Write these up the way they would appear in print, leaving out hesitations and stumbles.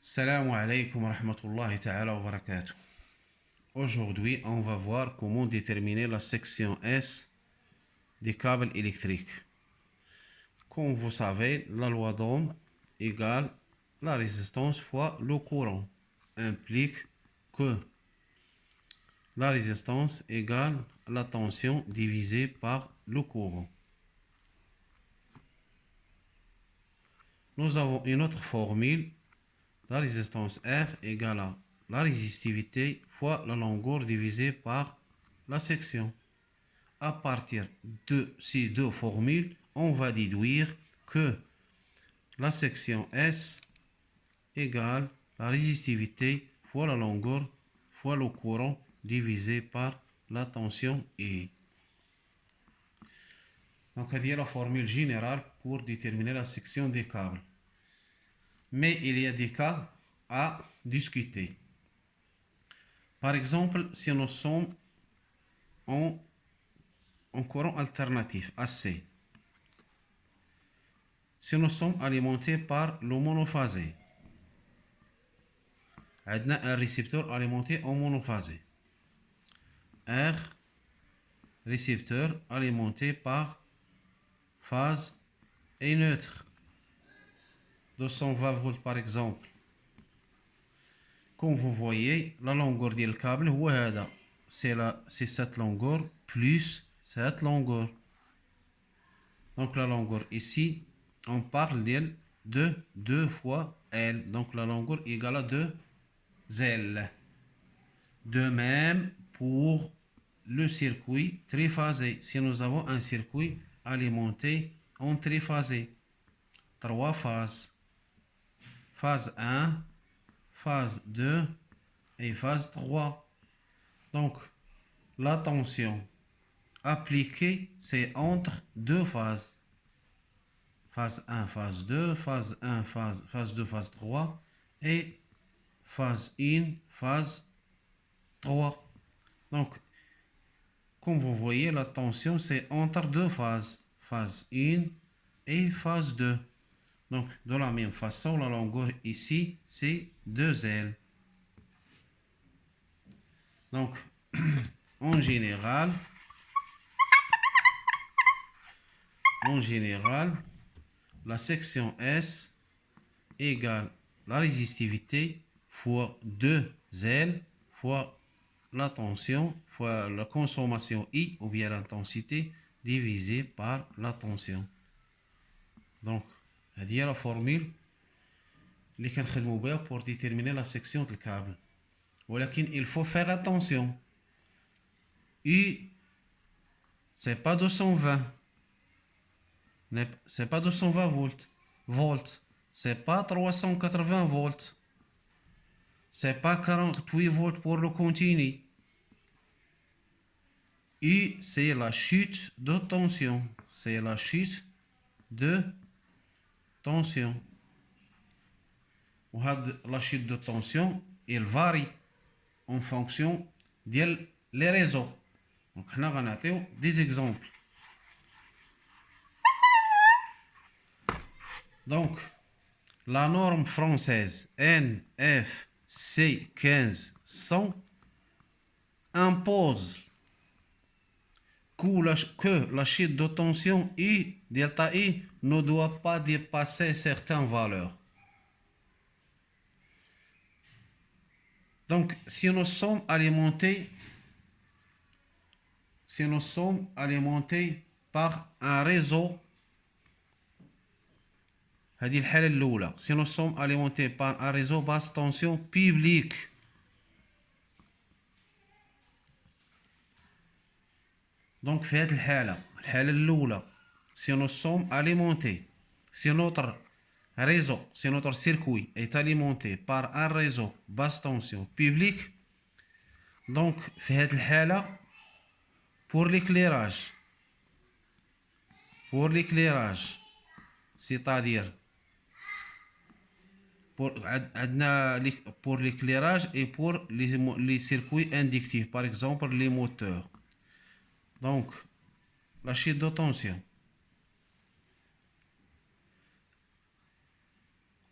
Salam alaikum wa rahmatullahi ta'ala wa barakatuh. Aujourd'hui, on va voir comment déterminer la section S des câbles électriques. Comme vous savez, la loi d'Ohm égale la résistance fois le courant implique que la résistance égale la tension divisée par le courant. Nous avons une autre formule. La résistance R égale à la résistivité fois la longueur divisée par la section. À partir de ces deux formules, on va déduire que la section S égale la résistivité fois la longueur fois le courant divisé par la tension E. Donc, c'est la formule générale pour déterminer la section des câbles. Mais il y a des cas à discuter. Par exemple, si nous sommes en courant alternatif, AC, si nous sommes alimentés par le monophasé, on a un récepteur alimenté en monophasé, R, récepteur alimenté par phase et neutre, 220 volts par exemple. Comme vous voyez, la longueur du câble, c'est cette longueur plus cette longueur. Donc la longueur ici, on parle de 2 fois L. Donc la longueur égale à 2 L. De même pour le circuit triphasé. Si nous avons un circuit alimenté en triphasé, 3 phases. Phase 1, phase 2 et phase 3. Donc la tension appliquée, c'est entre deux phases. Phase 1, phase 2, phase 1, phase 2, phase 3 et phase 1, phase 3. Donc, comme vous voyez, la tension c'est entre deux phases, phase 1 et phase 2. Donc, de la même façon, la longueur ici c'est 2L. Donc, en général, la section S égale la résistivité fois 2L fois la tension fois la consommation I ou bien l'intensité divisé par la tension. Donc, هذه هي la formule اللي كنخدموا بها pour déterminer la section du câble. ولكن il faut faire attention. I c'est pas 220. C'est pas 220 volts. C'est pas 380 volts. C'est pas 48 volts pour le continu. I, c'est la chute de tension. C'est la chute de tension. La chute de tension, elle varie en fonction des réseaux. Donc, on va des exemples. Donc, la norme française NFC 1500 impose que la chute de tension I, delta I, ne doit pas dépasser certaines valeurs. Donc, si nous sommes alimentés par un réseau, si nous sommes alimentés par un réseau basse tension public, donc في هذه الحالة الأولى si nous sommes alimentés, si notre circuit est alimenté par un réseau basse tension public, donc في هذه الحالة pour l'éclairage, c'est-à-dire pour l'éclairage et pour les circuits inductifs, par exemple les moteurs. Donc, la chute de tension.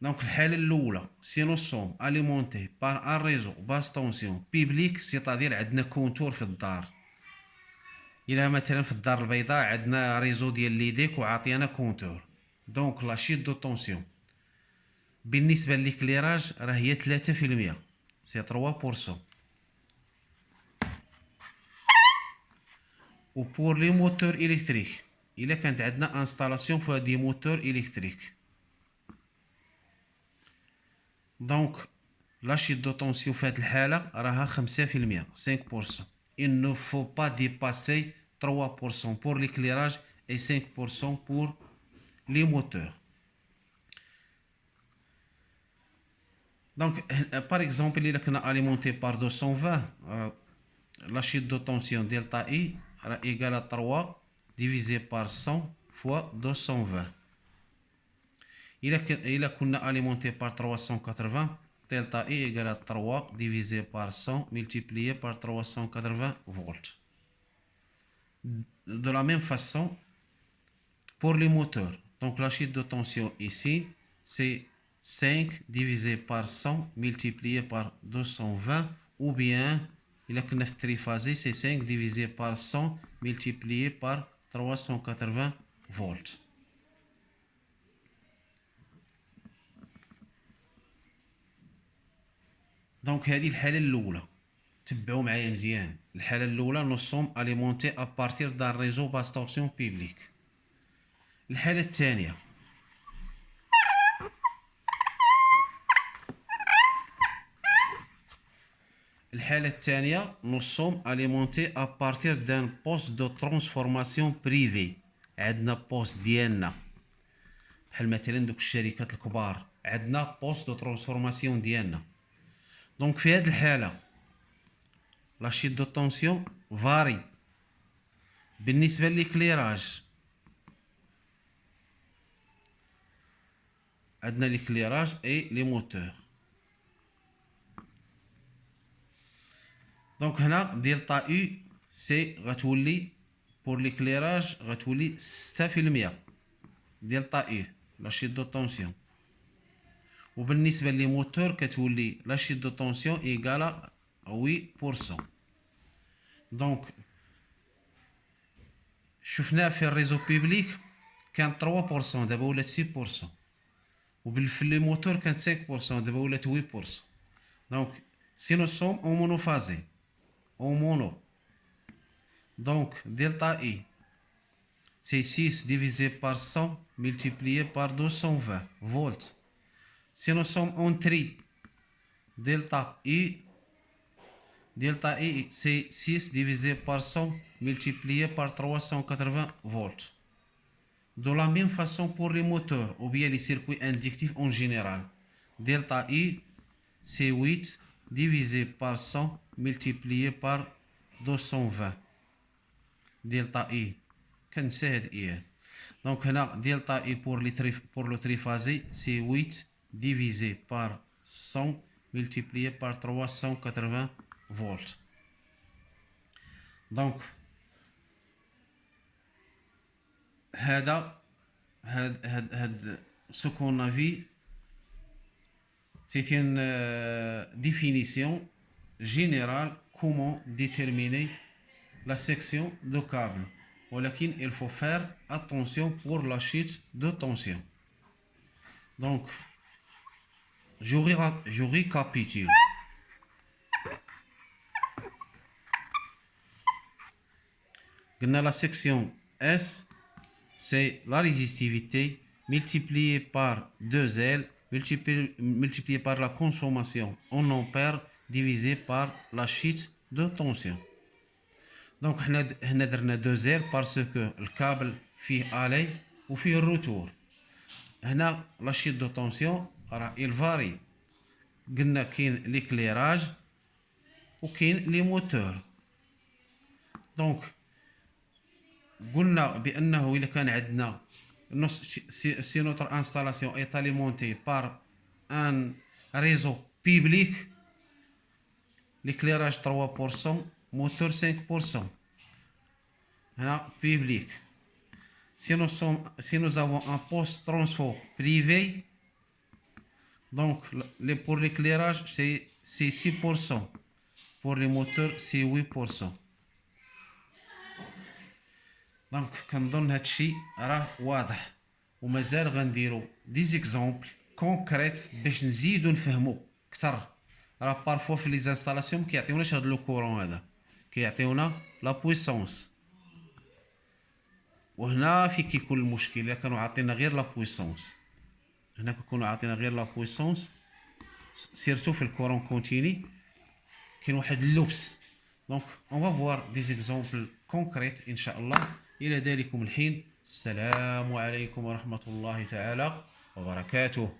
دونك الحالة الأولى سي نو سوم أليمونتي بار ان ريزو باس طونسيون بيبليك، سيتادير عندنا كونتور في الدار. إلا مثلا في الدار البيضاء عندنا ريزو ديال ليديك وعاطينا كونتور، دونك لاشيت دو طونسيون بالنسبة للإكليراج راه هي 3%، سي 3%. و بور لي موتور إلكتريك إلا كانت عندنا انستالاسيون فيها دي موتور إلكتريك، دونك لاشيت دو طونسيون في هاد الحالة راها 5%، 5%. Il ne faut pas dépasser 3% pour l'éclairage et 5% pour les moteurs. Donc, par exemple, il est alimenté par 220, la chute de tension delta I égale à 3 divisé par 100 fois 220. Il est alimenté par 380, delta I égale à 3 divisé par 100 multiplié par 380 volts. De la même façon, pour les moteurs, donc la chute de tension ici, c'est 5 divisé par 100 multiplié par 220, ou bien, il a que triphasé, c'est 5 divisé par 100 multiplié par 380 volts. Donc, هذه الحالة الأولى. تبعوا معايا مزيان. الحالة الأولى nous sommes alimentés à partir d'un réseau basse tension public. الحالة الثانية nous sommes alimentés à partir d'un poste de transformation privé. عندنا بوست ديالنا بحال مثلا دوك الشركات الكبار، عندنا بوست دو ترانسفورماسيون ديالنا. دونك في هذه الحالة لا شيت دو طونسيون فاري. بالنسبة للإكليراج عندنا ليكليراج اي لي موتور. دونك هنا دلتا او سي غتولي بور ليكليراج غتولي 6% دلتا او لا شيت دو طونسيون، وبالنسبة لي موتور كتولي لا شيت دو طونسيون ايكالا 8%. دونك شفناه في الريزو بيبليك كان 3%، دابا ولات 6%، وفي لي موتور كانت 5%، دابا ولات 8%. دونك سي نو سوم او مونوفازي او مونو، دونك دلتا اي c'est 6 divisé par 100 multiplié par 220 volts. Si nous sommes en tri, delta I c'est 6 divisé par 100 multiplié par 380 volts. De la même façon pour les moteurs ou bien les circuits inductifs en général. Delta I c'est 8 divisé par 100 multiplié par 220. Delta I. Donc delta I pour le triphasé c'est 8 divisé par 100 multiplié par 380 volts. Donc ce qu'on a vu, c'est une définition générale comment déterminer la section de câble. ولكن il faut faire attention pour la chute de tension. Donc je récapitule. La section S c'est la résistivité multipliée par 2L multipliée par la consommation en ampères divisé par la chute de tension. Donc هنا درنا 2L parce que الكابل فيه aller وفيه الروتور. هنا لا شيت دو طونسيون راه il varie. قلنا كاين ليكليراج وكاين لي موتور. دونك قلنا بانه الا كان عندنا si notre installation est alimentée par un réseau public, l'éclairage 3%, moteur 5%. Là, public. Si nous avons un poste transfo privé, Donc, pour l'éclairage, c'est 6%. Pour les moteurs, c'est 8%. دونك كنظن هادشي راه واضح ومازال غنديرو دي زيكزامبل كونكريت باش نزيدو نفهمو اكثر. راه بارفوا في لي زانستالاسيون كيعطيوناش هاد لو كورون هذا، كيعطيونا لا بويسونس، وهنا في كيكون المشكل. الا كانوا عاطينا غير لا بويسونس، هنا كيكونوا عاطينا غير لا بويسونس سيرتو في الكورون كونتيني كاين واحد اللبس. دونك اون فوار دي زيكزامبل كونكريت ان شاء الله. الى ذلكم الحين، السلام عليكم ورحمه الله تعالى وبركاته.